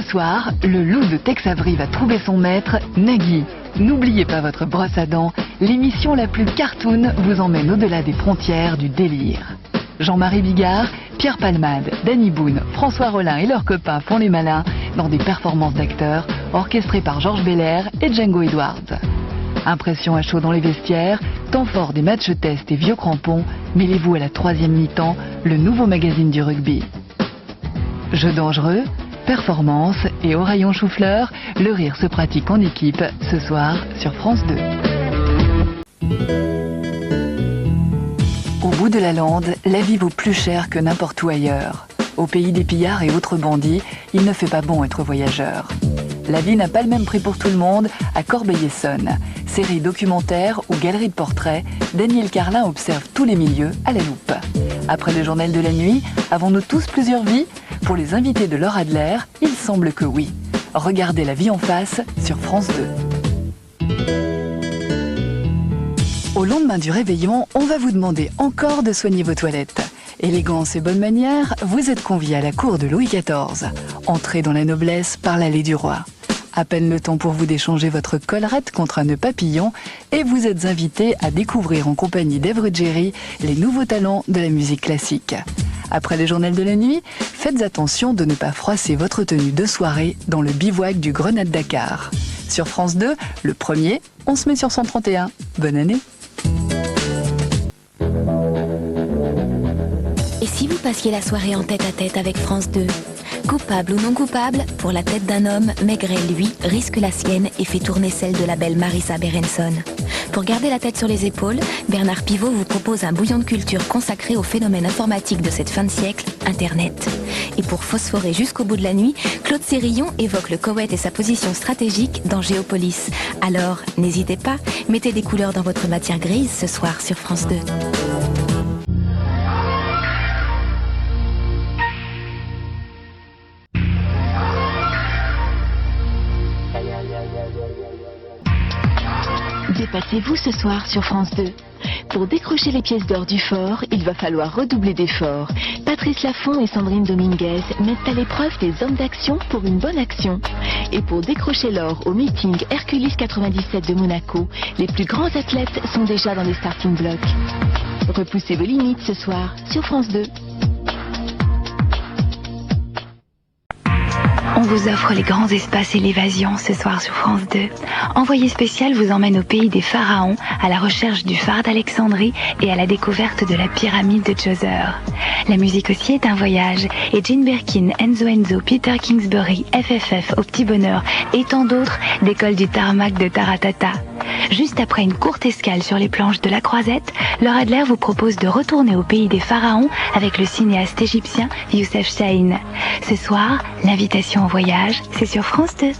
Ce soir, le loup de Tex Avery va trouver son maître, Nagui. N'oubliez pas votre brosse à dents, l'émission la plus cartoon vous emmène au-delà des frontières du délire. Jean-Marie Bigard, Pierre Palmade, Danny Boone, François Rollin et leurs copains font les malins dans des performances d'acteurs orchestrées par Georges Belair et Django Edwards. Impression à chaud dans les vestiaires, temps fort des matchs tests et vieux crampons, mêlez-vous à la troisième mi-temps, le nouveau magazine du rugby. Jeux dangereux, performance et au rayon chou-fleur, le rire se pratique en équipe ce soir sur France 2. Au bout de la lande, la vie vaut plus cher que n'importe où ailleurs. Au pays des pillards et autres bandits, il ne fait pas bon être voyageur. La vie n'a pas le même prix pour tout le monde à Corbeil-Essonnes. Série documentaire ou galerie de portraits, Daniel Carlin observe tous les milieux à la loupe. Après le journal de la nuit, avons-nous tous plusieurs vies ? Pour les invités de Laure Adler, il semble que oui. Regardez la vie en face sur France 2. Au lendemain du réveillon, on va vous demander encore de soigner vos toilettes. Élégance et bonne manière, vous êtes conviés à la cour de Louis XIV. Entrez dans la noblesse par l'allée du roi. À peine le temps pour vous d'échanger votre collerette contre un nœud papillon et vous êtes invités à découvrir en compagnie d'Ève Ruggieri les nouveaux talents de la musique classique. Après le journal de la nuit, faites attention de ne pas froisser votre tenue de soirée dans le bivouac du Grenade Dakar. Sur France 2, le premier, on se met sur 131. Bonne année! Et si vous passiez la soirée en tête-à-tête avec France 2 ? Coupable ou non coupable, pour la tête d'un homme, Maigret, lui, risque la sienne et fait tourner celle de la belle Marissa Berenson. Pour garder la tête sur les épaules, Bernard Pivot vous propose un bouillon de culture consacré au phénomène informatique de cette fin de siècle, Internet. Et pour phosphorer jusqu'au bout de la nuit, Claude Sérillon évoque le Koweït et sa position stratégique dans Géopolis. Alors, n'hésitez pas, mettez des couleurs dans votre matière grise ce soir sur France 2. Dépassez-vous ce soir sur France 2. Pour décrocher les pièces d'or du fort, il va falloir redoubler d'efforts. Patrice Laffont et Sandrine Dominguez mettent à l'épreuve des hommes d'action pour une bonne action. Et pour décrocher l'or au meeting Hercules 97 de Monaco, les plus grands athlètes sont déjà dans les starting blocks. Repoussez vos limites ce soir sur France 2. On vous offre les grands espaces et l'évasion ce soir sur France 2. Envoyé spécial vous emmène au pays des pharaons, à la recherche du phare d'Alexandrie et à la découverte de la pyramide de Djoser. La musique aussi est un voyage et Jane Birkin, Enzo Enzo, Peter Kingsbury, FFF, Au Petit Bonheur et tant d'autres décollent du tarmac de Taratata. Juste après une courte escale sur les planches de la Croisette, Laure Adler vous propose de retourner au pays des pharaons avec le cinéaste égyptien Youssef Chahine. Ce soir, l'invitation au voyage, c'est sur France 2.